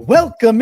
Welcome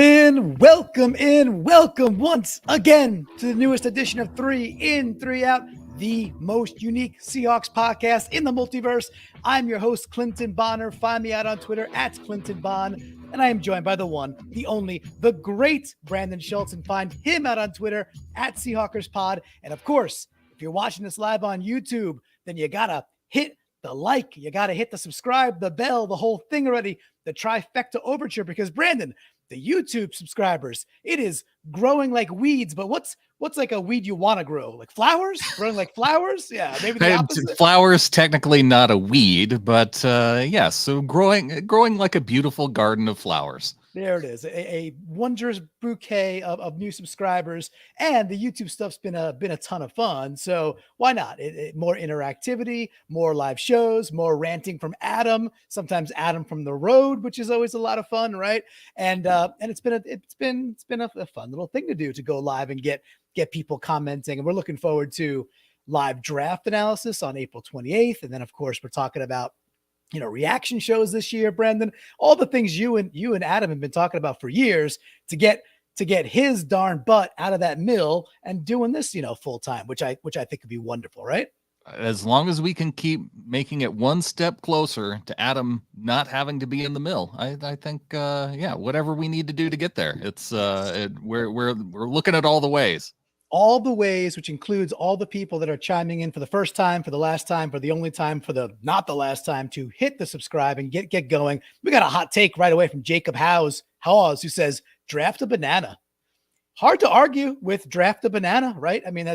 once again to the newest edition of 3 In, 3 Out, the most unique Seahawks podcast in the multiverse. I'm your host, Clinton Bonner. Find me out on Twitter at Clinton Bon. And I am joined by the one, the only, the great Brandan Schultz. And find him out on Twitter at SeahawkersPod. And of course, if you're watching this live on YouTube, then you gotta hit the like, you gotta hit the subscribe, the bell, the whole thing already, the trifecta overture, because Brandan, the YouTube subscribers, it is growing like weeds. But what's like a weed you want to grow? Like flowers? Growing like flowers? Yeah, maybe the opposite. Flowers technically not a weed, but yes, so growing like a beautiful garden of flowers. There it is, a wondrous bouquet of new subscribers, and the YouTube stuff's been a ton of fun. So why not? More interactivity, more live shows, more ranting from Adam. Sometimes Adam from the road, which is always a lot of fun, right? And it's been a fun little thing to do, to go live and get people commenting. And we're looking forward to live draft analysis on April 28th, and then of course we're talking about reaction shows this year, Brandan, all the things you and Adam have been talking about for years to get his darn butt out of that mill and doing this, full time, which I think could be wonderful, right? As long as we can keep making it one step closer to Adam not having to be in the mill, I think, whatever we need to do to get there, we're looking at all the ways. All the ways, which includes all the people that are chiming in for the first time, for the last time, for the only time, for the not the last time, to hit the subscribe and get going. We got a hot take right away from Jacob Hawes, who says, draft a banana. Hard to argue with draft a banana, right? I mean,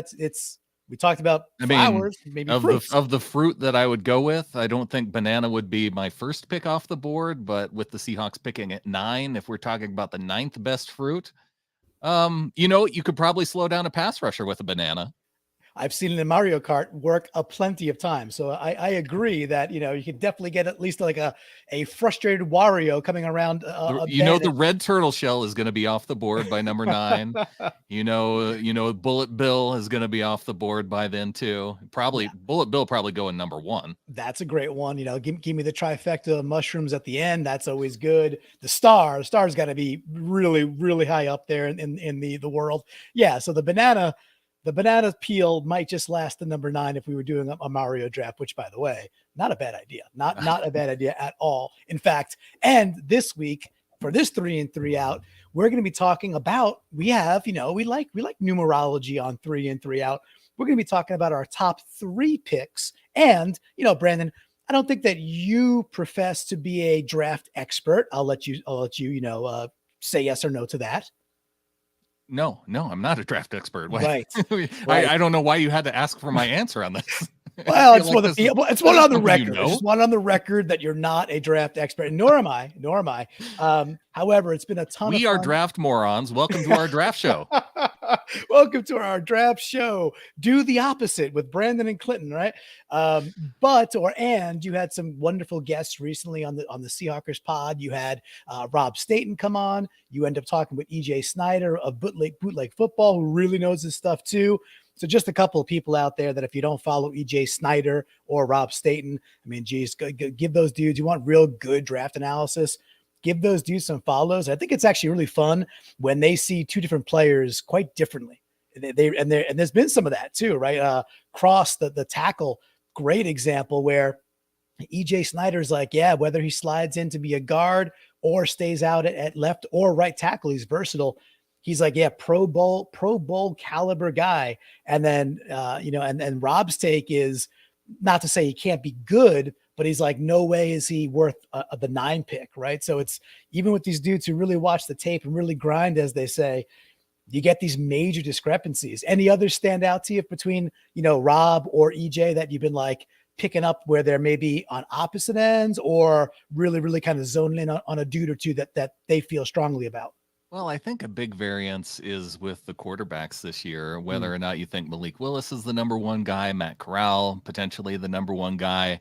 we talked about flowers, maybe fruits. Of the fruit that I would go with, I don't think banana would be my first pick off the board, but with the Seahawks picking at 9, if we're talking about the 9th best fruit, you could probably slow down a pass rusher with a banana. I've seen it in Mario Kart work a plenty of times. So I agree that, you could definitely get at least like a frustrated Wario coming around. The red turtle shell is going to be off the board by number 9. Bullet Bill is going to be off the board by then too. Bullet Bill probably going number 1. That's a great one. Give me the trifecta of mushrooms at the end. That's always good. The star's got to be really, really high up there in the world. Yeah. So the banana peel might just last the number 9 if we were doing a Mario draft, which, by the way, not a bad idea. Not a bad idea at all. In fact, and this week for this 3 in, 3 Out, we're going to be talking about, we like numerology on 3 in, 3 Out. We're going to be talking about our top 3 picks. And, Brandon, I don't think that you profess to be a draft expert. I'll let you say yes or no to that. No, I'm not a draft expert. Right. I don't know why you had to ask for my answer on this. Well, it's one on the record. It's one on the record that you're not a draft expert, nor am I. However, it's been a ton of fun. We are draft morons. Welcome to our draft show. Welcome to our draft show. Do the opposite with Brandan and Clinton, right? And you had some wonderful guests recently on the Seahawkers pod. You had Rob Staten come on. You end up talking with EJ Schneider of Bootleg Football, who really knows his stuff too. So just a couple of people out there that if you don't follow EJ Schneider or Rob Staten, give those dudes, you want real good draft analysis, give those dudes some follows. I think it's actually really fun when they see 2 different players quite differently. And there's been some of that too, right? Cross the tackle, great example where EJ Snyder's like, yeah, whether he slides in to be a guard or stays out at left or right tackle, he's versatile. He's like, yeah, Pro Bowl caliber guy. And then, and Rob's take is not to say he can't be good, but he's like, no way is he worth the 9 pick, right? So it's even with these dudes who really watch the tape and really grind, as they say, you get these major discrepancies. Any others stand out to you between, Rob or EJ that you've been like picking up where they're maybe on opposite ends or really, really kind of zoning in on a dude or two that they feel strongly about? Well, I think a big variance is with the quarterbacks this year, whether or not you think Malik Willis is the number 1 guy, Matt Corral, potentially the number 1 guy.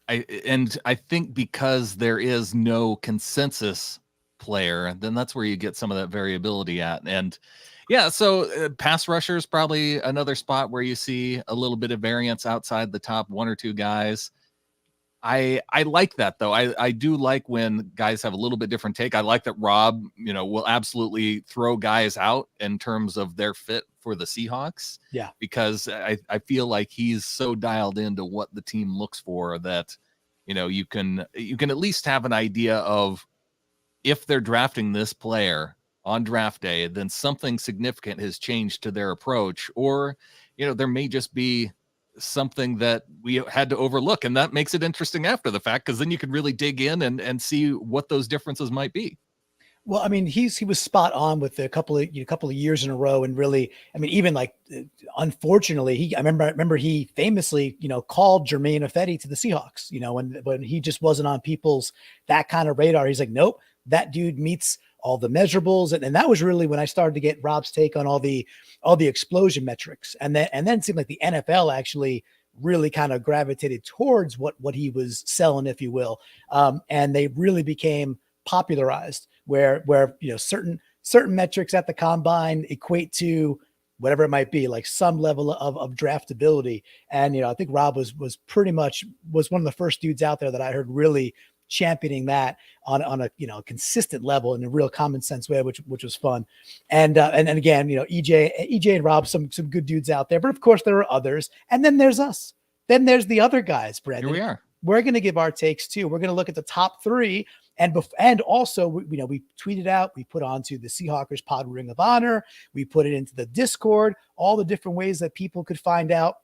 I think because there is no consensus player, then that's where you get some of that variability at. And yeah, so pass rusher is probably another spot where you see a little bit of variance outside the top 1 or 2 guys. I like that though. I do like when guys have a little bit different take. I like that Rob, will absolutely throw guys out in terms of their fit for the Seahawks. Yeah. Because I feel like he's so dialed into what the team looks for that, you can at least have an idea of if they're drafting this player on draft day, then something significant has changed to their approach, or, there may just be something that we had to overlook. And that makes it interesting after the fact, because then you can really dig in and see what those differences might be. Well, I mean, he was spot on with a couple of years in a row, and really, I mean, even like, unfortunately, I remember he famously, called Jermaine Johnson to the Seahawks, when he just wasn't on people's that kind of radar. He's like, nope, that dude meets all the measurables, and that was really when I started to get Rob's take on all the explosion metrics, and then it seemed like the NFL actually really kind of gravitated towards what he was selling, if you will, and they really became popularized where certain metrics at the combine equate to whatever it might be, like some level of draftability. And I think Rob was pretty much one of the first dudes out there that I heard really championing that on a consistent level in a real common sense way, which was fun. And again, EJ and Rob, some good dudes out there, but of course there are others. And then there's us. Then there's the other guys, Brandon. Here we are. We're going to give our takes too. We're going to look at the top three. And also, we tweeted out, we put onto the Seahawkers Pod Ring of Honor, we put it into the Discord, all the different ways that people could find out,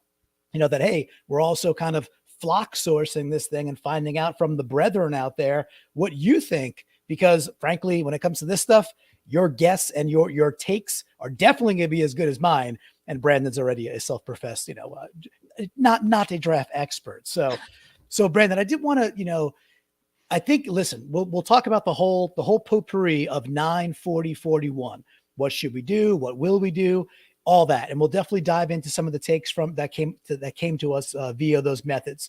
that, hey, we're also kind of flock sourcing this thing and finding out from the brethren out there what you think, because frankly, when it comes to this stuff, your guess and your takes are definitely going to be as good as mine. And Brandon's already a self-professed, not a draft expert. So Brandon, I did want to, I think, listen, we'll talk about the whole potpourri of 9, 40, 41. What should we do? What will we do? All that. And we'll definitely dive into some of the takes that came to us via those methods.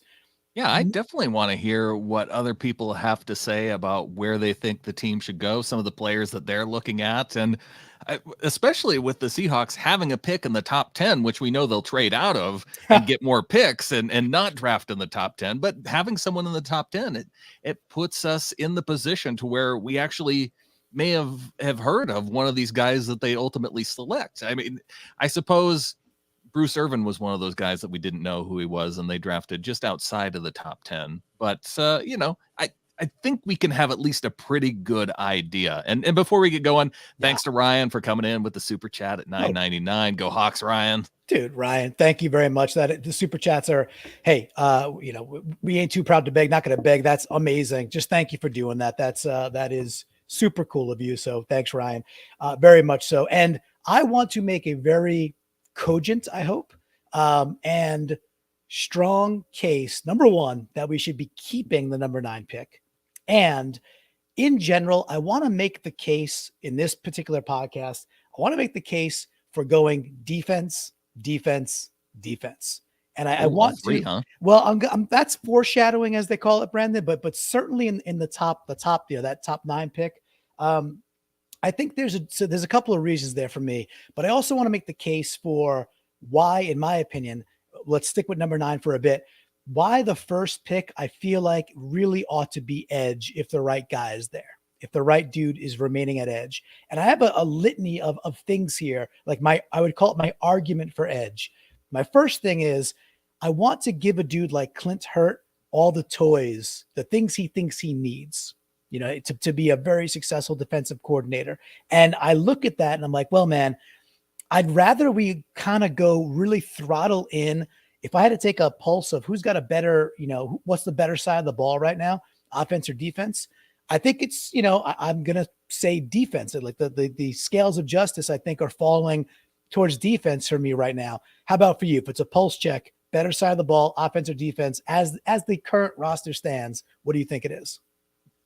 Yeah, I definitely want to hear what other people have to say about where they think the team should go, some of the players that they're looking at, and especially with the Seahawks having a pick in the top 10, which we know they'll trade out of and get more picks and not draft in the top 10, but having someone in the top 10, it puts us in the position to where we actually may have heard of one of these guys that they ultimately select. I mean, I suppose Bruce Irvin was one of those guys that we didn't know who he was, and they drafted just outside of the top 10. But, I think we can have at least a pretty good idea. And before we get going, thanks to Ryan for coming in with the super chat at $9.99. Go Hawks, Ryan. Dude, Ryan, thank you very much. That the super chats are, hey, we ain't too proud to beg, not going to beg. That's amazing. Just thank you for doing that. That is super cool of you. So thanks, Ryan. Very much so. And I want to make a very cogent, I hope, and strong case, number one, that we should be keeping the number 9 pick. And in general, I want to make the case in this particular podcast. I want to make the case for going defense. And I want three, to, huh? well, I'm that's foreshadowing, as they call it, Brandon, but certainly in the top, that top 9 pick. I think there's a couple of reasons there for me, but I also want to make the case for why, in my opinion, let's stick with number 9 for a bit. Why the first pick, I feel like, really ought to be edge if the right guy is there, if the right dude is remaining at edge. And I have a litany of things here, like I would call it my argument for edge. My first thing is I want to give a dude like Clint Hurt all the toys, the things he thinks he needs, to be a very successful defensive coordinator. And I look at that and I'm like, well, man, I'd rather we kind of go really throttle in. If I had to take a pulse of who's got a better, what's the better side of the ball right now, offense or defense, I think it's, I'm going to say defense. Like the scales of justice, I think, are falling towards defense for me right now. How about for you? If it's a pulse check, better side of the ball, offense or defense, as the current roster stands, what do you think it is?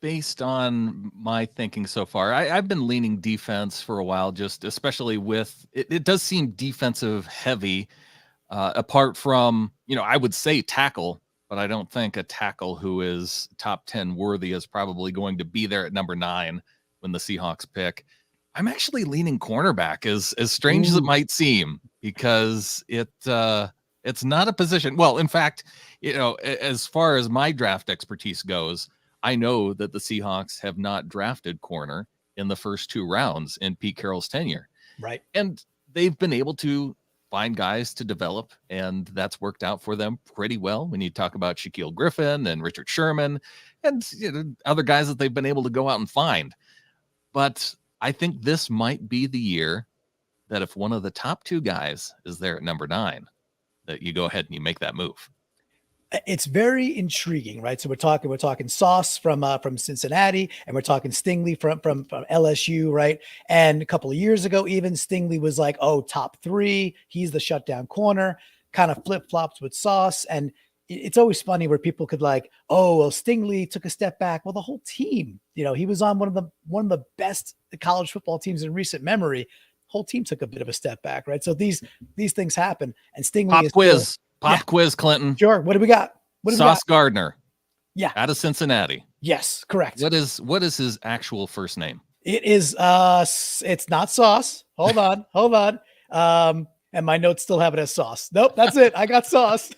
Based on my thinking so far, I've been leaning defense for a while, just especially with it does seem defensive heavy. Apart from, I would say tackle, but I don't think a tackle who is top 10 worthy is probably going to be there at number 9 when the Seahawks pick. I'm actually leaning cornerback, as strange as it might seem, because It's not a position. Well, in fact, as far as my draft expertise goes, I know that the Seahawks have not drafted corner in the first 2 rounds in Pete Carroll's tenure. Right. And they've been able to find guys to develop, and that's worked out for them pretty well. When you talk about Shaquille Griffin and Richard Sherman and other guys that they've been able to go out and find. But I think this might be the year that if one of the top 2 guys is there at number 9, that you go ahead and you make that move. It's very intriguing, right? So we're talking Sauce from Cincinnati, and we're talking Stingley from LSU, right? And a couple of years ago, even Stingley was like, oh, top 3. He's the shutdown corner, kind of flip flops with Sauce. And it's always funny where people could like, oh, well, Stingley took a step back. Well, the whole team, he was on one of the best college football teams in recent memory. Whole team took a bit of a step back, right? So these things happen. And Stingley Pop quiz, Clinton. Sure. What do we got? Sauce Gardner. Yeah. Out of Cincinnati. Yes, correct. What is his actual first name? It is it's not Sauce. Hold on. And my notes still have it as Sauce. Nope, that's it. I got Sauce.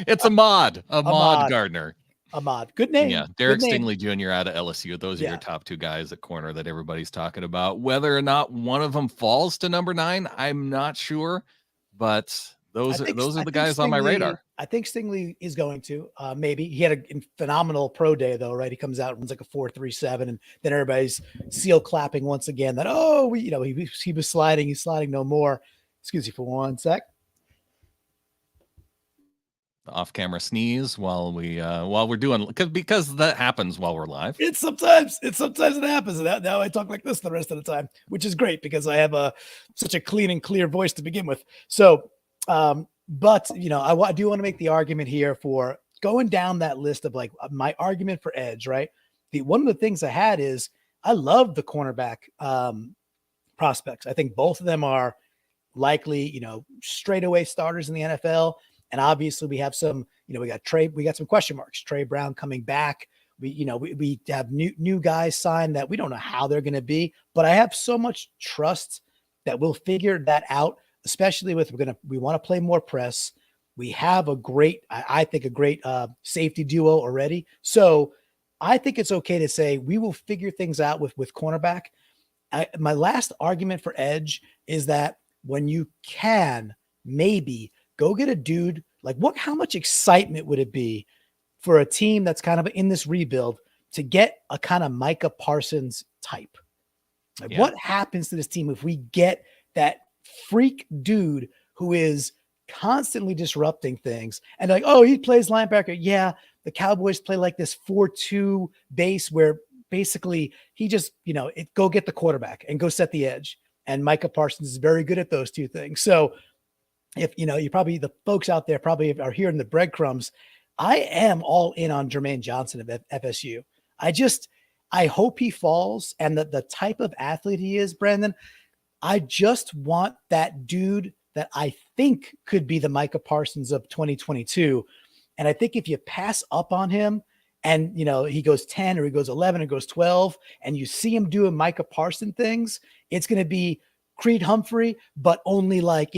It's Ahmad Gardner. Ahmad. Good name. Yeah. Derek Stingley Jr. out of LSU. Those are your top 2 guys at corner that everybody's talking about. Whether or not one of them falls to number 9, I'm not sure, but those are the guys on my radar. I think Stingley is going to. Maybe he had a phenomenal pro day though, right? He comes out and runs like a 4.37, and then everybody's seal clapping once again that he was sliding. He's sliding no more. Excuse me for one sec. The off-camera sneeze while we're doing because that happens while we're live. It sometimes happens. Now I talk like this the rest of the time, which is great because I have such a clean and clear voice to begin with. So. But I do want to make the argument here for going down that list of like my argument for edge, right? One of the things I had is I love the cornerback prospects. I think both of them are likely, straightaway starters in the NFL. And obviously we have some, we got some question marks. Trey Brown coming back. We have new guys signed that we don't know how they're going to be, but I have so much trust that we'll figure that out. Especially with we want to play more press. We have I think a great safety duo already. So I think it's okay to say we will figure things out with cornerback. My last argument for edge is that when you can maybe go get a dude like how much excitement would it be for a team that's kind of in this rebuild to get a kind of Micah Parsons type? What happens to this team if we get that freak dude who is constantly disrupting things and like, oh, he plays linebacker. Yeah. The Cowboys play like this 4-2 base where basically he just, go get the quarterback and go set the edge. And Micah Parsons is very good at those 2 things. So if, you probably, the folks out there probably are hearing the breadcrumbs. I am all in on Jermaine Johnson of FSU. I hope he falls. And the type of athlete he is, Brandon, I just want that dude that I think could be the Micah Parsons of 2022. And I think if you pass up on him and, he goes 10 or he goes 11 or goes 12 and you see him doing Micah Parsons things, it's going to be Creed Humphrey, but only like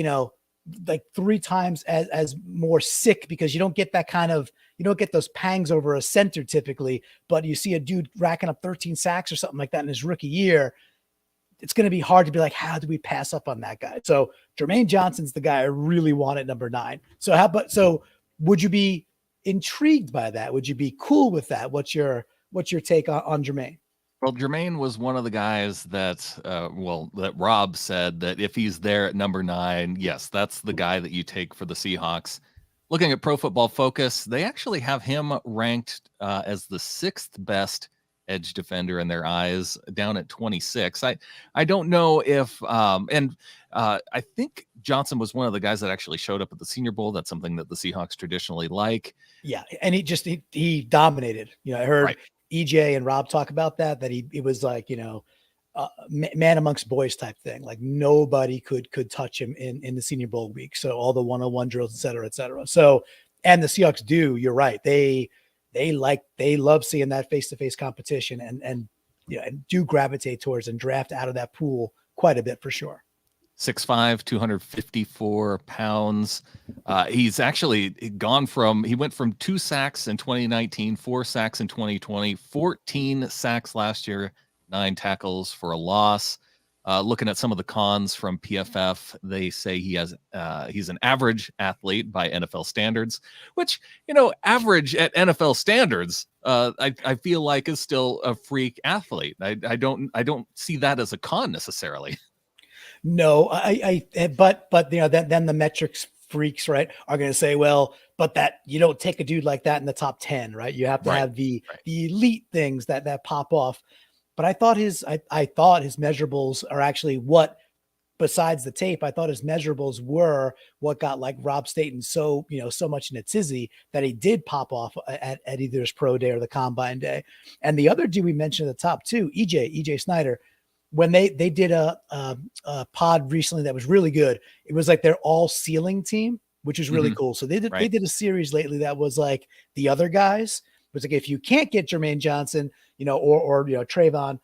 3 times as more sick because you don't get that you don't get those pangs over a center typically, but you see a dude racking up 13 sacks or something like that in his rookie year. It's going to be hard to be like, how do we pass up on that guy? So Jermaine Johnson's the guy I really want at number 9. So would you be intrigued by that? Would you be cool with that? What's your take on Jermaine? Well, Jermaine was one of the guys that Rob said that if he's there at number 9, yes, that's the guy that you take for the Seahawks. Looking at Pro Football Focus, they actually have him ranked as the 6th best edge defender in their eyes, down at 26. I don't know if I think Johnson was one of the guys that actually showed up at the Senior Bowl. That's something that the Seahawks traditionally like. Yeah, and he dominated. I heard EJ and Rob talk about that he was like, man amongst boys type thing. Like nobody could touch him in the Senior Bowl week. So all the one-on-one drills, et cetera, et cetera. So, and the Seahawks you're right. They love seeing that face-to-face competition and do gravitate towards and draft out of that pool quite a bit for sure. 6'5", 254 pounds. He's actually he went from 2 sacks in 2019, 4 sacks in 2020, 14 sacks last year, 9 tackles for a loss. Looking at some of the cons from PFF, they say he's an average athlete by NFL standards, which, average at NFL standards, I feel like is still a freak athlete. I don't see that as a con necessarily. No, but then the metrics freaks, right, are going to say, well, but that you don't take a dude like that in the top 10, right? You have to have the elite things that pop off. But I thought his measurables are actually what, besides the tape, I thought his measurables were what got like Rob Staten so much in a tizzy that he did pop off at either his pro day or the combine day. And the other dude we mentioned at the top too, EJ Snyder, when they did a pod recently that was really good. It was like their all ceiling team, which is really cool. So they did a series lately that was like the other guys. It was like, if you can't get Jermaine Johnson, or Trayvon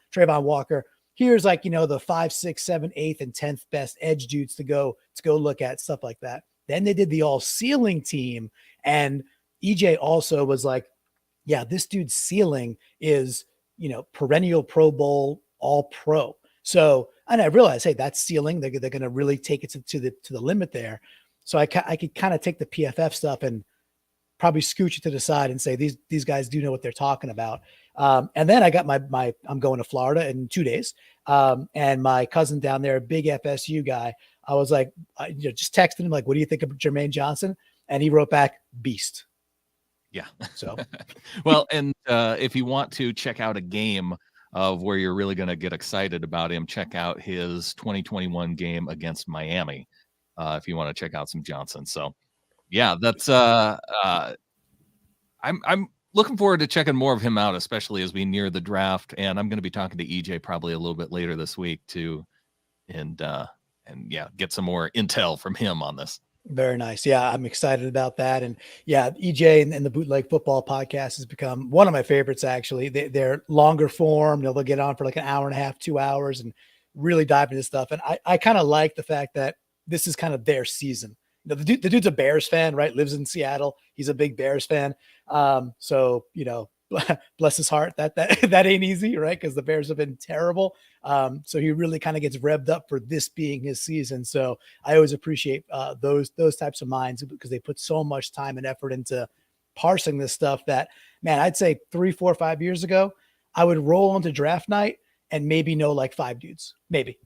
Walker, here's like, the 5, 6, 7, 8th, and 10th best edge dudes to go look at, stuff like that. Then they did the all ceiling team, and EJ also was like, yeah, this dude's ceiling is, perennial Pro Bowl, all pro. So, and I realized, hey, that's ceiling. They're going to really take it to the limit there. So I could kind of take the PFF stuff and probably scooch it to the side and say, these guys do know what they're talking about. And then I got I'm going to Florida in 2 days. And my cousin down there, big FSU guy, I was like, just texting him, like, what do you think of Jermaine Johnson? And he wrote back, beast. Yeah. So, well, and if you want to check out a game of where you're really going to get excited about him, check out his 2021 game against Miami. If you want to check out some Johnson. So yeah, that's I'm looking forward to checking more of him out, especially as we near the draft. And I'm going to be talking to EJ probably a little bit later this week too. And yeah, get some more intel from him on this. Very nice. Yeah, I'm excited about that. And yeah, EJ and the Bootleg Football podcast has become one of my favorites, actually. They're longer form. They'll get on for like an hour and a half, 2 hours, and really dive into stuff. And I kind of like the fact that this is kind of their season. The dude's a Bears fan, right? Lives in Seattle. He's a big Bears fan. So, bless his heart, that ain't easy, right? Because the Bears have been terrible. So he really kind of gets revved up for this being his season. So I always appreciate those types of minds, because they put so much time and effort into parsing this stuff that, man, I'd say 3, 4, 5 years ago, I would roll into draft night and maybe know like 5 dudes, maybe.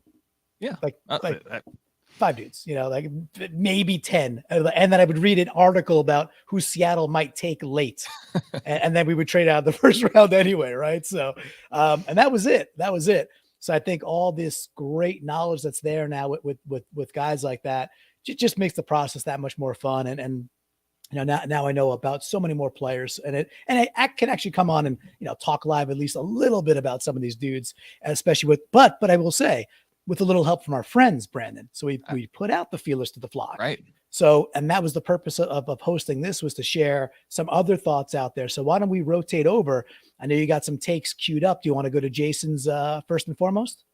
Yeah. Like 5 dudes, like maybe 10. And then I would read an article about who Seattle might take late. and then we would trade out the first round anyway. Right. So, and that was it. So I think all this great knowledge that's there now with guys like that just makes the process that much more fun. And now I know about so many more players, and I can actually come on and, talk live at least a little bit about some of these dudes, especially but I will say, with a little help from our friends, Brandon. So we put out the feelers to the flock. Right. So, and that was the purpose of hosting this, was to share some other thoughts out there. So why don't we rotate over? I know you got some takes queued up. Do you want to go to Jason's first and foremost?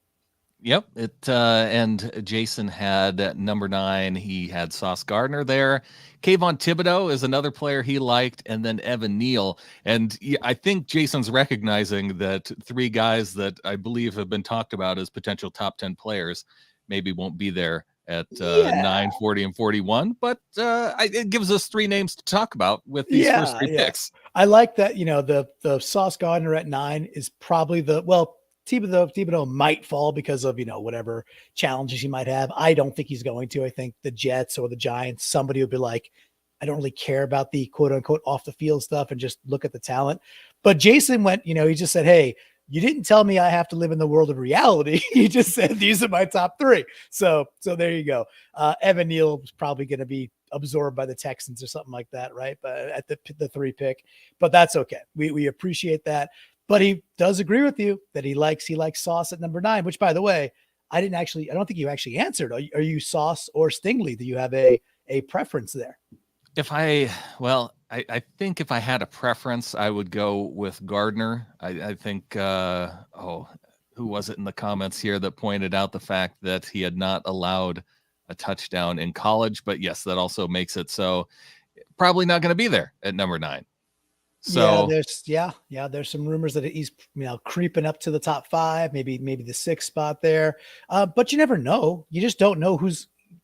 Yep. And Jason had number 9. He had Sauce Gardner there. Kayvon Thibodeau is another player he liked, and then Evan Neal. And I think Jason's recognizing that 3 guys that I believe have been talked about as potential top 10 players maybe won't be there at 9, 40, and 41. But it gives us 3 names to talk about with these first 3 picks. I like that. The Sauce Gardner at 9 is probably Thibodeau might fall because of, whatever challenges he might have. I don't think he's going to. I think the Jets or the Giants, somebody would be like, I don't really care about the quote unquote off the field stuff and just look at the talent. But Jason went, he just said, hey, you didn't tell me I have to live in the world of reality. He just said, these are my top 3. So there you go. Evan Neal is probably going to be absorbed by the Texans or something like that, right? But at the 3 pick, but that's okay. We appreciate that. But he does agree with you that he likes Sauce at number 9, which, by the way, I don't think you actually answered. Are you Sauce or Stingley? Do you have a preference there? I think if I had a preference, I would go with Gardner. I think, who was it in the comments here that pointed out the fact that he had not allowed a touchdown in college, but yes, that also makes it so probably not going to be there at number 9. So there's some rumors that he's creeping up to the top 5, maybe the 6th spot there. But you never know. You just don't know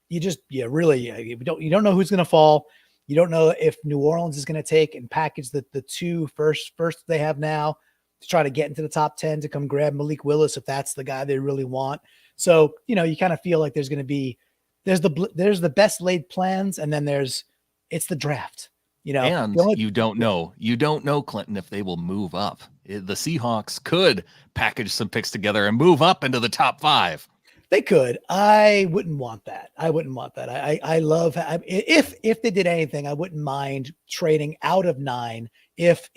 you don't know who's going to fall. You don't know if New Orleans is going to take and package the 2 first they have now to try to get into the top 10 to come grab Malik Willis if that's the guy they really want. So, you kind of feel like there's the best laid plans, and then it's the draft. And you don't know, Clinton, if they will move up. The Seahawks could package some picks together and move up into the top 5. They could. I wouldn't want that. I love if they did anything, I wouldn't mind trading out of 9 if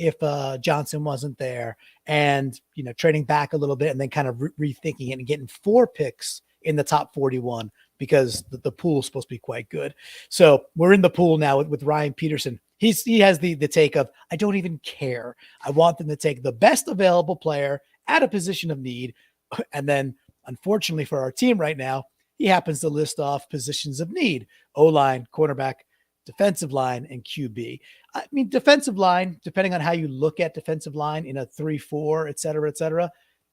Johnson wasn't there, and trading back a little bit and then kind of rethinking it and getting 4 picks in the top 41 because the pool is supposed to be quite good. So we're in the pool now with Ryan Peterson. He has the take of, I don't even care. I want them to take the best available player at a position of need. And then, unfortunately for our team right now, he happens to list off positions of need: O-line, cornerback, defensive line, and QB. I mean, defensive line, depending on how you look at defensive line in a 3-4, et cetera,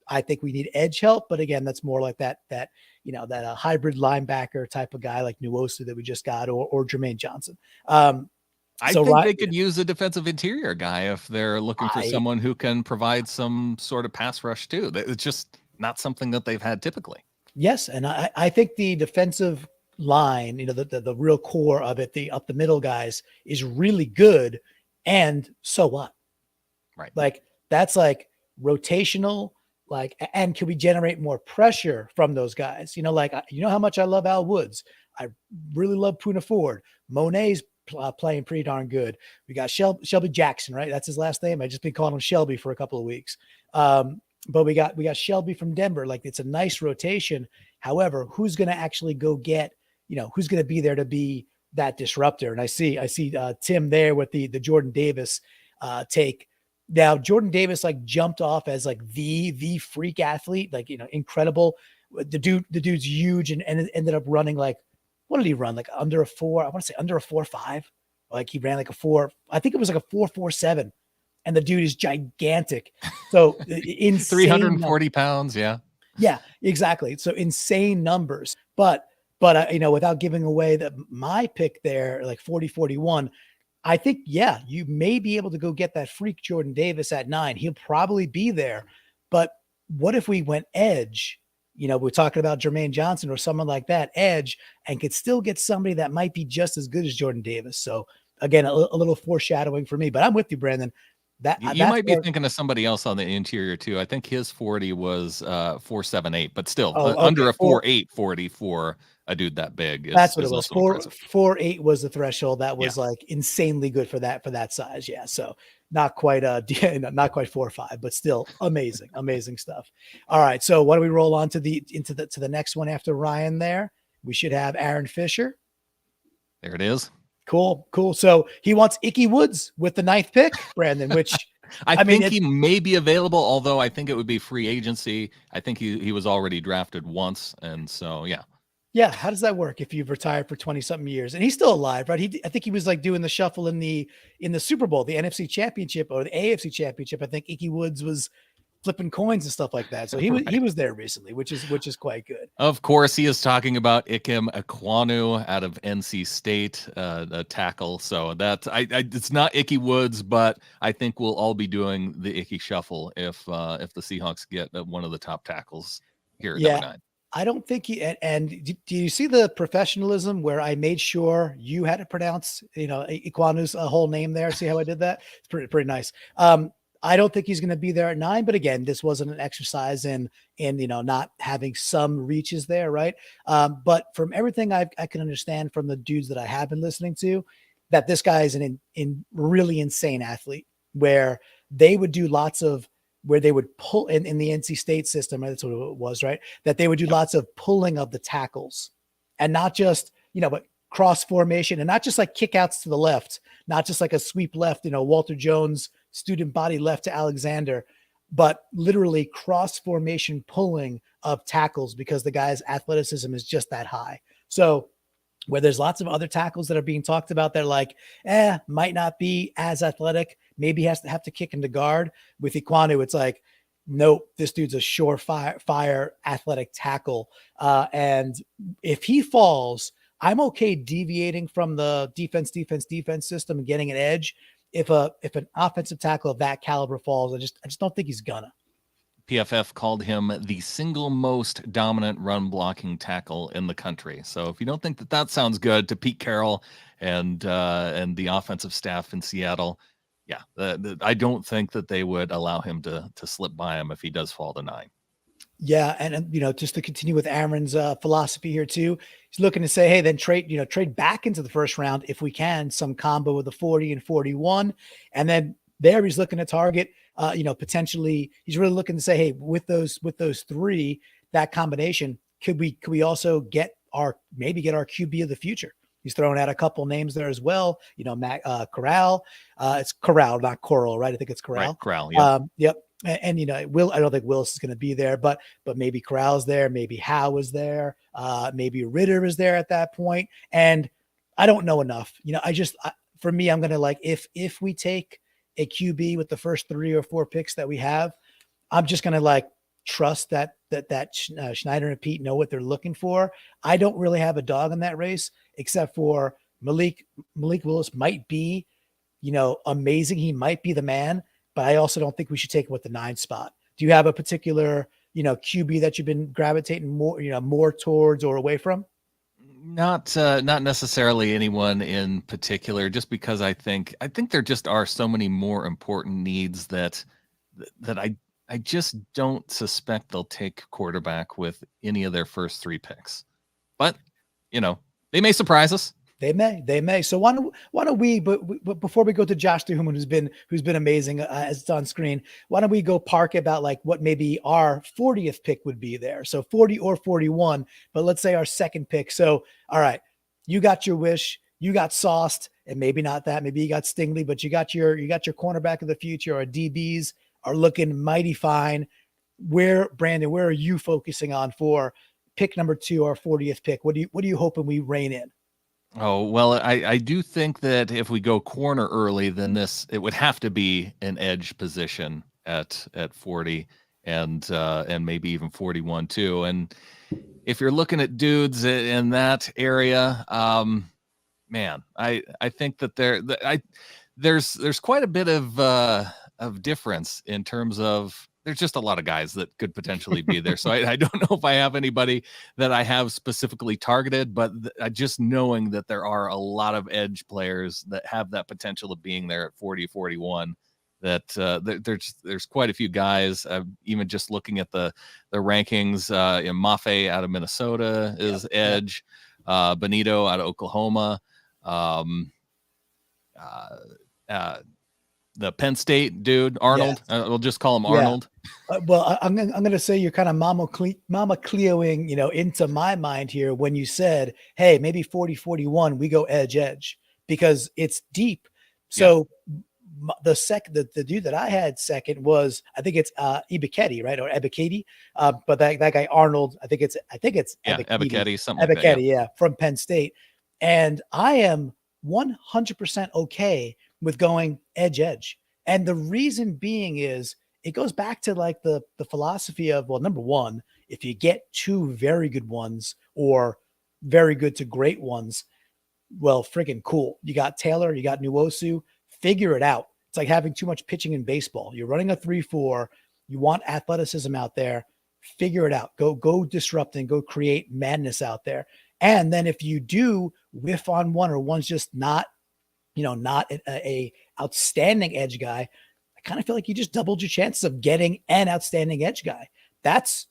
I think we need edge help. But again, that's more like that hybrid linebacker type of guy like Nuosu that we just got, or Jermaine Johnson. I think they could use a defensive interior guy if they're looking for someone who can provide some sort of pass rush too. It's just not something that they've had typically. Yes, and I think the defensive line, the real core of it, the up the middle guys, is really good. And so what? Right. Like that's like rotational. And can we generate more pressure from those guys? How much I love Al Woods. I really love Puna Ford. Monet's playing pretty darn good. We got Shelby Jackson, right? That's his last name. I just been calling him Shelby for a couple of weeks. But we got Shelby from Denver. Like, it's a nice rotation. However, who's going to actually go get, who's going to be there to be that disruptor? And I see Tim there with the Jordan Davis take. Now, Jordan Davis jumped off as the freak athlete, incredible. The dude's huge and ended up running what did he run? Under a 4? I want to say under a 4.5. He ran a 4. I think it was a 4.47. And the dude is gigantic. So insane 340 pounds. Yeah. Yeah, exactly. So insane numbers, but without giving away my pick there, 40-41, I think, you may be able to go get that freak Jordan Davis at 9. He'll probably be there. But what if we went edge? We're talking about Jermaine Johnson or someone like that, edge, and could still get somebody that might be just as good as Jordan Davis. So again, a little foreshadowing for me, but I'm with you, Brandon. You might be thinking of somebody else on the interior too. I think his 40 was 4.78, but still under a 4.8 40 for a dude that big. That's what it was. 4.8 was the threshold. That was insanely good for that size. Yeah. So not quite not quite 4.5, but still amazing stuff. All right. So why don't we roll on to the next one after Ryan there? We should have Aaron Fisher. There it is. Cool. So he wants Icky Woods with the 9th pick, Brandon, which I think he may be available, although I think it would be free agency. I think he was already drafted once. And so, yeah. Yeah. How does that work if you've retired for 20 something years and he's still alive, right? I think he was doing the shuffle in the Super Bowl, the NFC Championship or the AFC Championship. I think Icky Woods was flipping coins and stuff like that. So he was there recently, which is quite good. Of course, he is talking about Ikem Ekwonu out of NC State, the tackle. So that's it's not Icky Woods, but I think we'll all be doing the Icky shuffle if the Seahawks get one of the top tackles here at number 9. I don't think and do you see the professionalism where I made sure you had to pronounce, Ekwonu's whole name there? See how I did that? It's pretty nice. I don't think he's going to be there at 9, but again, this wasn't an exercise in not having some reaches there, right? But from everything I can understand from the dudes that I have been listening to, that this guy is an really insane athlete, where they would do where they would pull in the NC State system, right? That's what it was, right? That they would do lots of pulling of the tackles, and not just but cross formation, and not just kickouts to the left, not just a sweep left, Walter Jones student body left to Alexander. but literally cross formation pulling of tackles because the guy's athleticism is just that high. So where there's lots of other tackles that are being talked about, they're like, might not be as athletic. Maybe has to have to kick into guard. With Ekwonu, it's like, nope, this dude's a fire athletic tackle. And if he falls, I'm okay deviating from the defense system and getting an edge. If an offensive tackle of that caliber falls, I just don't think he's gonna. PFF called him the single most dominant run blocking tackle in the country. So if you don't think that sounds good to Pete Carroll and the offensive staff in Seattle, yeah, I don't think that they would allow him to slip by him if he does fall to 9. Yeah, and just to continue with Aaron's philosophy here too, he's looking to say, hey, then trade back into the first round if we can, some combo with a 40 and 41, and then there he's looking to target. Potentially he's really looking to say, hey, with those three, that combination, could we also get our QB of the future? He's throwing out a couple names there as well. Matt Corral. It's Corral, not Coral, right? I think it's Corral. Right, Corral. Yeah. Yep. And I don't think Willis is going to be there, but maybe Corral's there, maybe Howe is there, maybe Ritter is there at that point. And I don't know enough. For me, I'm going to if we take a QB with the first 3 or 4 picks that we have, I'm just going to trust that Schneider and Pete know what they're looking for. I don't really have a dog in that race, except for Malik Willis might be, amazing. He might be the man, but I also don't think we should take him with the 9 spot. Do you have a particular, QB that you've been gravitating more towards or away from? Not necessarily anyone in particular, just because I think there just are so many more important needs that I just don't suspect they'll take quarterback with any of their first 3 picks. But, they may surprise us. They may. So why don't we, but before we go to Josh Duhamel, who's been amazing as it's on screen, why don't we go park about what maybe our 40th pick would be there? So 40 or 41, but let's say our second pick. So, all right, you got your wish, you got sauced, and maybe not that, maybe you got Stingley, but you got your cornerback of the future. Our DBs are looking mighty fine. Brandon, where are you focusing on for pick number 2, our 40th pick? What are you hoping we rein in? Oh, well, I do think that if we go corner early, then it would have to be an edge position at 40 and maybe even 41 too. And if you're looking at dudes in that area, man, I think that there's quite a bit of difference in terms of there's just a lot of guys that could potentially be there. So I don't know if I have anybody that I have specifically targeted, but just knowing that there are a lot of edge players that have that potential of being there at 40, 41, that there's quite a few guys. Even just looking at the rankings, Mafe out of Minnesota is edge, Benito out of Oklahoma, the Penn State dude, Arnold. Yes. We'll just call him Arnold. Well, I'm going to say you're kind of Mama Cleoing, into my mind here when you said, hey, maybe 40, 41, we go edge, because it's deep. So the dude that I had second was, I think it's Ebiketie, right? Or Ebiketie. But that guy Arnold, I think it's Ebiketie, something like that. Yeah, from Penn State. And I am 100% okay with going edge. And the reason being is it goes back to the philosophy of, well, number one, if you get 2 very good ones or very good to great ones, well, freaking cool. You got Taylor, you got Nwosu, figure it out. It's like having too much pitching in baseball. You're running a 3-4, you want athleticism out there, figure it out. Go disrupt and go create madness out there. And then if you do whiff on one or one's just not a outstanding edge guy, I kind of feel like you just doubled your chances of getting an outstanding edge guy. That's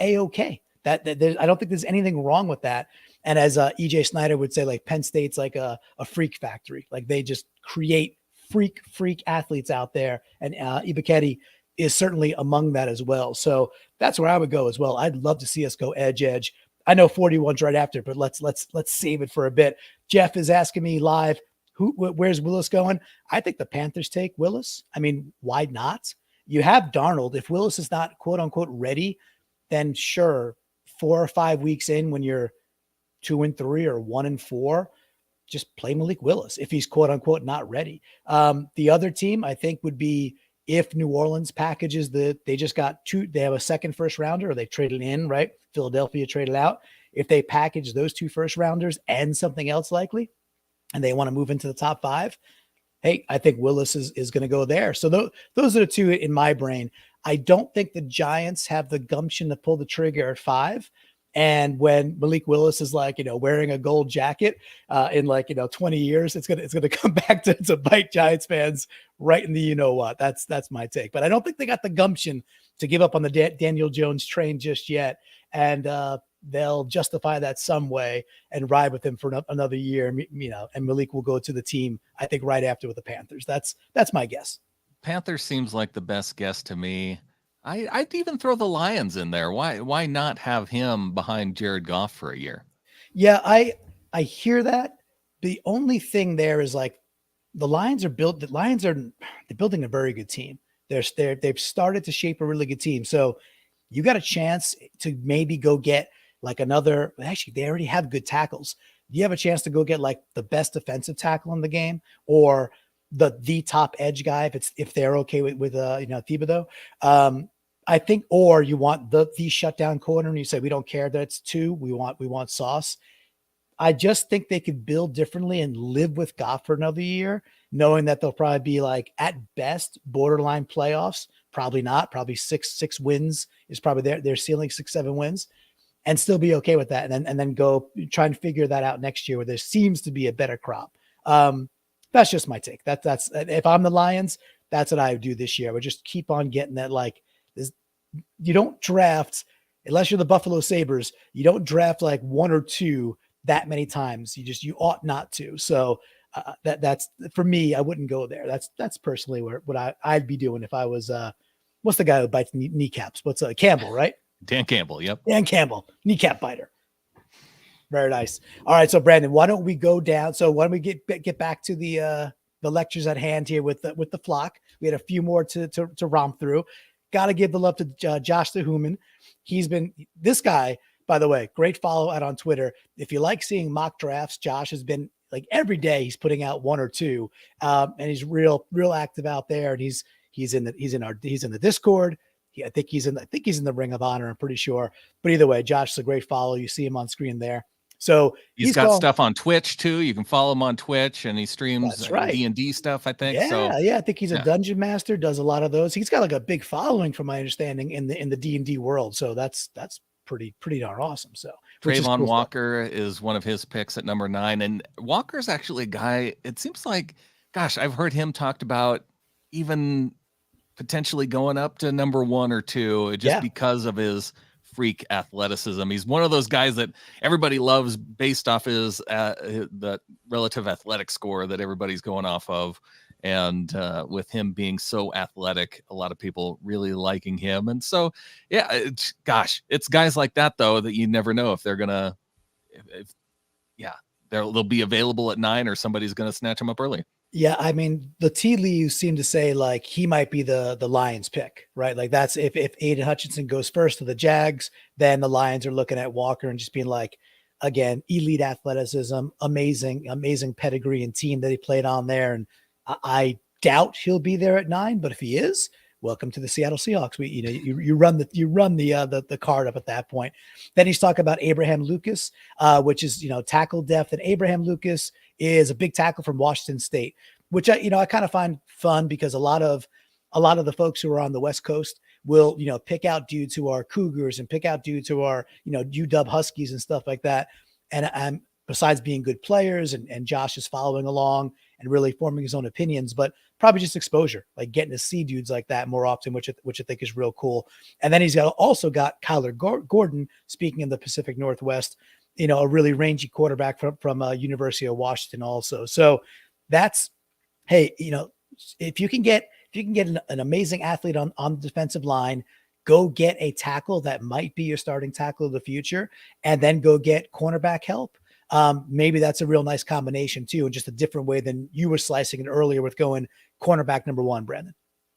A-okay. I don't think there's anything wrong with that. And as EJ Snyder would say, Penn State's like a freak factory. They just create freak athletes out there. And Ebiketie is certainly among that as well. So that's where I would go as well. I'd love to see us go edge. I know 41's right after, but let's save it for a bit. Jeff is asking me live, where's Willis going? I think the Panthers take Willis. I mean, why not? You have Darnold. If Willis is not quote unquote ready, then sure, 4 or 5 weeks in when you're 2-3 or 1-4, just play Malik Willis if he's quote unquote not ready. The other team I think would be if New Orleans packages they just got they have a second first rounder or they traded in, right? Philadelphia traded out. If they package those 2 first rounders and something else likely, and they want to move into the top 5, hey, I think Willis is going to go there. So those are the 2 in my brain. I don't think the Giants have the gumption to pull the trigger at 5. And when Malik Willis is like, wearing a gold jacket in 20 years, it's gonna come back to bite Giants fans right in the what. That's my take. But I don't think they got the gumption to give up on the Daniel Jones train just yet. And they'll justify that some way and ride with him for another year. And Malik will go to the team, I think, right after with the Panthers. That's my guess. Panthers seems like the best guess to me. I'd even throw the Lions in there. Why not have him behind Jared Goff for a year? Yeah, I hear that. The only thing there is like the Lions are they're building a very good team. They've started to shape a really good team. So you got a chance to maybe go get like another. Actually, they already have good tackles. You have a chance to go get like the best defensive tackle in the game, or the top edge guy if they're okay with Thibodeau. I think, or you want the shutdown corner and you say we don't care that it's 2. We want Sauce. I just think they could build differently and live with Goff for another year, knowing that they'll probably be like at best borderline playoffs. Probably not. Probably six wins is probably their ceiling, 6-7 wins, and still be okay with that. And then go try and figure that out next year where there seems to be a better crop. That's just my take. That's if I'm the Lions, that's what I would do this year. I would just keep on getting that. Like this, you don't draft unless you're the Buffalo Sabres. You don't draft like 1 or 2 that many times. You ought not to. So that's for me. I wouldn't go there. That's personally what I'd be doing if I was. What's the guy who bites kneecaps? What's Campbell, right? Dan Campbell. Yep. Dan Campbell, kneecap biter. Very nice. All right, so Brandon, why don't we go down? So why don't we get back to the lectures at hand here with the flock? We had a few more to romp through. Got to give the love to Josh the Human. He's been this guy, by the way, great follow out on Twitter. If you like seeing mock drafts, Josh has been like every day he's putting out 1 or 2, and he's real active out there. And he's in the Discord. I think he's in the Ring of Honor. I'm pretty sure. But either way, Josh is a great follow. You see him on screen there. So he's got stuff on Twitch too. You can follow him on Twitch, and he streams D&D stuff, I think. Yeah. I think he's a dungeon master, does a lot of those. He's got like a big following from my understanding in the D&D world. So that's pretty darn awesome. So Trayvon Walker is one of his picks at number 9. And Walker's actually a guy, it seems like, gosh, I've heard him talked about even potentially going up to number 1 or 2 just because of his freak athleticism. He's one of those guys that everybody loves based off his the relative athletic score that everybody's going off of. And with him being so athletic, a lot of people really liking him. And so, yeah, it's guys like that, though, that you never know if they're going to, they'll be available at 9 or somebody's going to snatch them up early. Yeah, I mean, the tea leaves seem to say like he might be the Lions pick, right? Like that's if Aiden Hutchinson goes first to the Jags, then the Lions are looking at Walker and just being like, again, elite athleticism, amazing pedigree and team that he played on there. And I doubt he'll be there at 9, but if he is, welcome to the Seattle Seahawks. You run the card up at that point. Then he's talking about Abraham Lucas, which is tackle depth, and Abraham Lucas is a big tackle from Washington State, which I kind of find fun because a lot of the folks who are on the West Coast will pick out dudes who are Cougars and pick out dudes who are UW Huskies and stuff like that. And besides being good players, and Josh is following along and really forming his own opinions, but probably just exposure, like getting to see dudes like that more often, which I think is real cool. And then he's also got Kyler Gordon, speaking in the Pacific Northwest, a really rangy quarterback from University of Washington also. So that's, hey, if you can get an amazing athlete on the defensive line, go get a tackle that might be your starting tackle of the future, and then go get cornerback help. Maybe that's a real nice combination too, and just a different way than you were slicing it earlier with going cornerback number 1, Brandon.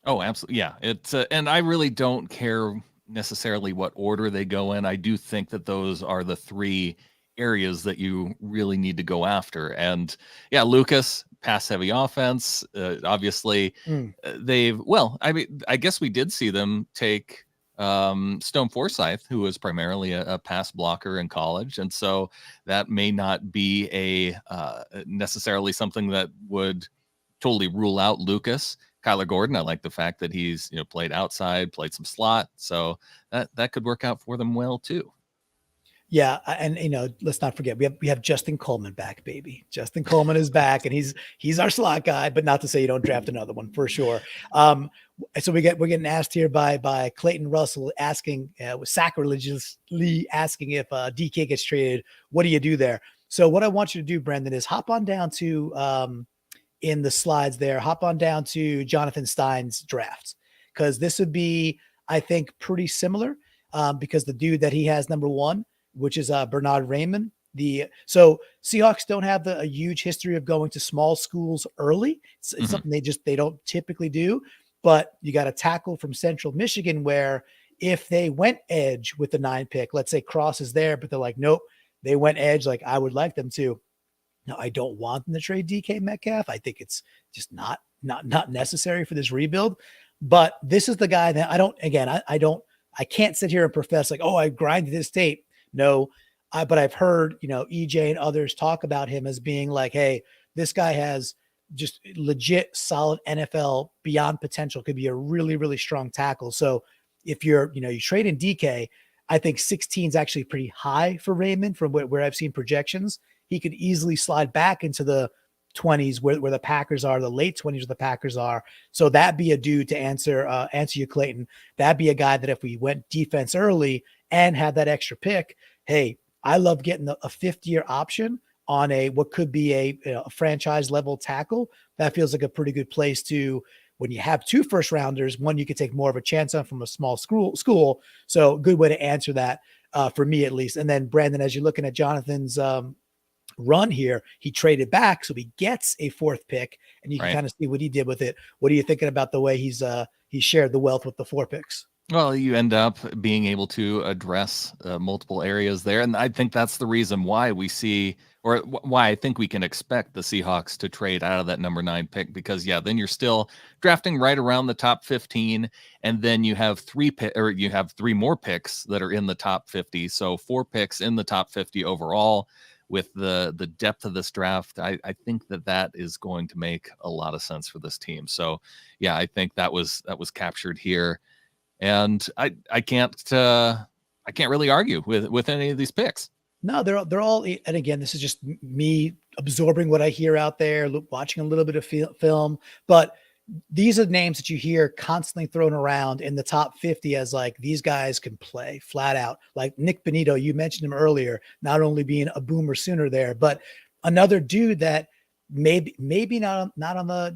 Oh, absolutely. Yeah. It's and I really don't care necessarily what order they go in. I do think that those are the three areas that you really need to go after. And yeah, Lucas, pass heavy offense. Obviously, Mm. I mean, I guess we did see them take Stone Forsyth, who was primarily a pass blocker in college. And so that may not be a necessarily something that would totally rule out Lucas. Kyler Gordon, I like the fact that he's played outside, played some slot, so that could work out for them well too. Yeah, and let's not forget we have Justin Coleman back, baby. Justin Coleman is back, and he's our slot guy. But not to say you don't draft another one for sure. So we're getting asked here by Clayton Russell asking, sacrilegiously asking if DK gets traded. What do you do there? So what I want you to do, Brendan, is hop on down to in the slides there. Hop on down to Jonathan Stein's drafts, because this would be, I think, pretty similar. Because the dude that he has number one, which is Bernard Raymond. So Seahawks don't have a huge history of going to small schools early. It's something they don't typically do. But you got a tackle from Central Michigan where if they went edge with the 9 pick, let's say Cross is there, but they're like, nope, they went edge. Like I would like them to. Now I don't want them to trade DK Metcalf. I think it's just not necessary for this rebuild. But this is the guy that I can't sit here and profess like, oh, I grinded this tape. No, but I've heard, EJ and others talk about him as being like, hey, this guy has just legit solid NFL beyond potential, could be a really, really strong tackle. So if you trade in DK, I think 16 is actually pretty high for Raymond from where I've seen projections. He could easily slide back into the 20s where the Packers are, the late 20s where the Packers are. So that'd be a dude to answer you, Clayton. That'd be a guy that if we went defense early and had that extra pick, hey, I love getting a 5th-year option on what could be a franchise level tackle. That feels like a pretty good place to, when you have 2 first rounders, one you could take more of a chance on from a small school. So good way to answer that for me at least. And then Brandon, as you're looking at Jonathan's run here, he traded back, so he gets a 4th pick, and you can kind of see what he did with it. What are you thinking about the way he shared the wealth with the 4 picks? Well, you end up being able to address multiple areas there. And I think that's the reason why we see, or why I think we can expect the Seahawks to trade out of that number 9 pick, because then you're still drafting right around the top 15. And then you have 3 more picks that are in the top 50. So 4 picks in the top 50 overall. With the depth of this draft, I think that is going to make a lot of sense for this team. So yeah, I think that was captured here. And I can't really argue with any of these picks. No, they're all, and again, this is just me absorbing what I hear out there, watching a little bit of film, but these are names that you hear constantly thrown around in the top 50 as like, these guys can play flat out. Like Nick Benito, you mentioned him earlier, not only being a boomer sooner there, but another dude that maybe not on the,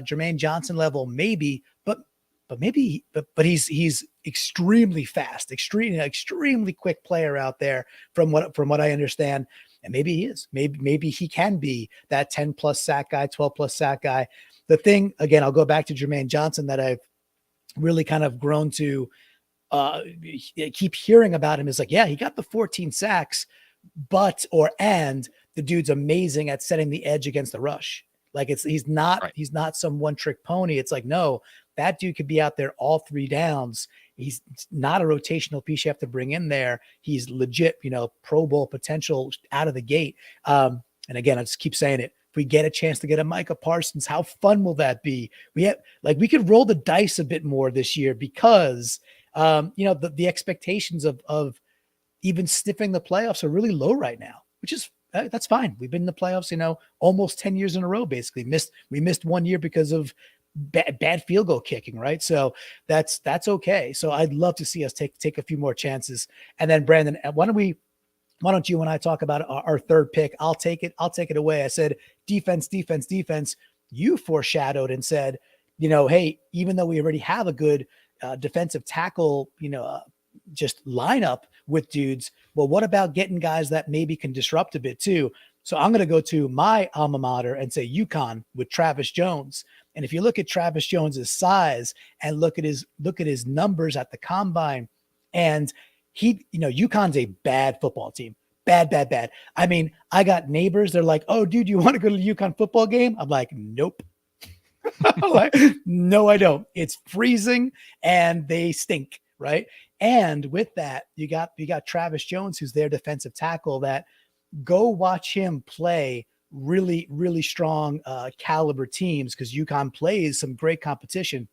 Jermaine Johnson level, maybe, but he's extremely fast, extremely quick player out there from what I understand. And maybe he is, maybe he can be that 10 plus sack guy, 12 plus sack guy. The thing, again, I'll go back to Jermaine Johnson that I've really kind of grown to keep hearing about him is like, yeah, he got the 14 sacks, and the dude's amazing at setting the edge against the rush. Like he's not some one trick pony. It's like, no, that dude could be out there all 3 downs. He's not a rotational piece you have to bring in there. He's legit, Pro Bowl potential out of the gate. And again, I just keep saying it. If we get a chance to get a Micah Parsons, how fun will that be? We could roll the dice a bit more this year because, the expectations of even sniffing the playoffs are really low right now, which is, that's fine. We've been in the playoffs, almost 10 years in a row, basically. We missed 1 year because of bad field goal kicking, right? So that's okay. So I'd love to see us take a few more chances. And then Brandon, why don't you and I talk about our 3rd pick? I'll take it away. I said defense. You foreshadowed and said, hey, even though we already have a good defensive tackle, just lineup with dudes, well, what about getting guys that maybe can disrupt a bit too? So I'm going to go to my alma mater and say UConn with Travis Jones. And if you look at Travis Jones's size and look at his numbers at the combine, and UConn's a bad football team. Bad. I mean, I got neighbors. They're like, "Oh, dude, you want to go to the UConn football game?" I'm like, "Nope." I'm like, no, I don't. It's freezing and they stink, right? And with that, you got Travis Jones, who's their defensive tackle. That go watch him play really, really strong caliber teams, because UConn plays some great competition,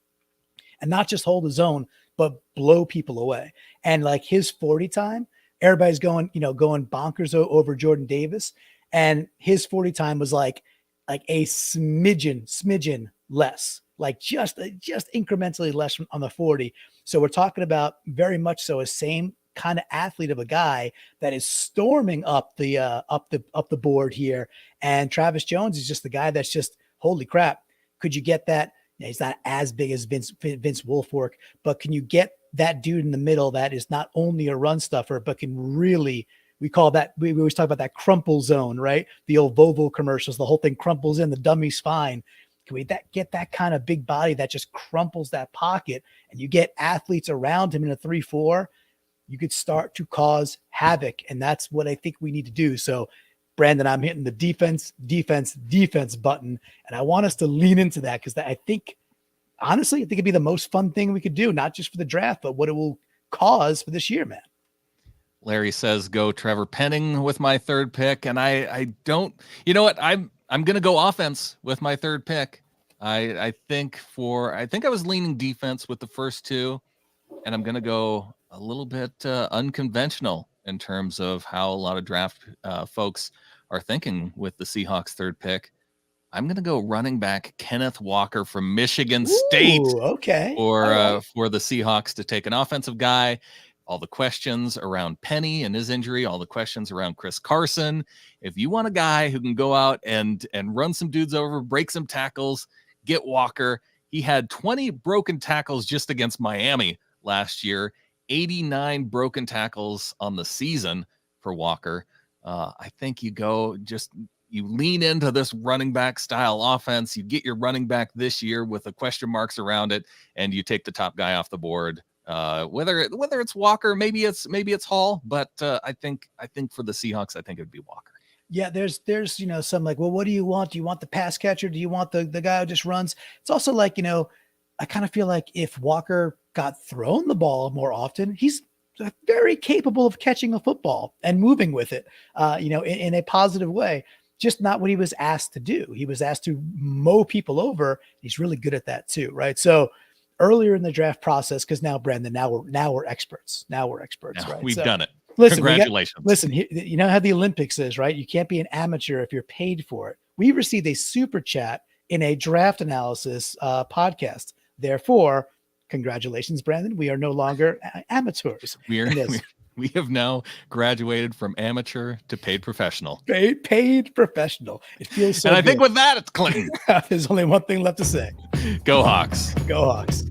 and not just hold his own, but blow people away. And like his 40 time, everybody's going bonkers over Jordan Davis, and his 40 time was like a smidgen less, like just incrementally less on the 40. So we're talking about very much so a same kind of athlete of a guy that is storming up the board here. And Travis Jones is just the guy that's just, holy crap. Could you get that? He's not as big as Vince Wilfork, but can you get that dude in the middle that is not only a run stuffer, but can really, we call that, we always talk about that crumple zone, right? The old Volvo commercials, the whole thing crumples in, the dummy's fine. Can we get that kind of big body that just crumples that pocket, and you get athletes around him in a 3-4, you could start to cause havoc. And that's what I think we need to do. So Brandon, I'm hitting the defense button, and I want us to lean into that, because I think, honestly, I think it'd be the most fun thing we could do, not just for the draft, but what it will cause for this year, man. Larry says, go Trevor Penning with my third pick. And I don't, you know what? I'm going to go offense with my third pick. I think I was leaning defense with the first two, and I'm going to go a little bit unconventional in terms of how a lot of draft folks are thinking with the Seahawks third pick. I'm going to go running back Kenneth Walker from Michigan State. Okay. For the Seahawks to take an offensive guy. All the questions around Penny and his injury, all the questions around Chris Carson. If you want a guy who can go out and run some dudes over, break some tackles, get Walker. He had 20 broken tackles just against Miami last year, 89 broken tackles on the season for Walker. I think you lean into this running back style offense. You get your running back this year with the question marks around it, and you take the top guy off the board. Whether it's Walker, maybe it's Hall, but I think for the Seahawks, I think it'd be Walker. Yeah, there's some like, well, what do you want? Do you want the pass catcher? Do you want the guy who just runs? It's also like, I kind of feel like if Walker got thrown the ball more often, he's very capable of catching a football and moving with it, in a positive way. Just not what he was asked to do. He was asked to mow people over. He's really good at that too, right? So earlier in the draft process, because now, Brandon, now we're experts. Now we're experts, right? We've done it. Listen, congratulations. You know how the Olympics is, right? You can't be an amateur if you're paid for it. We received a super chat in a draft analysis podcast. Therefore, congratulations, Brandon. We are no longer amateurs. We have now graduated from amateur to paid professional. Paid professional. It feels so good. And I good. think with that, it's Clinton. There's only one thing left to say. Go Hawks. Go Hawks.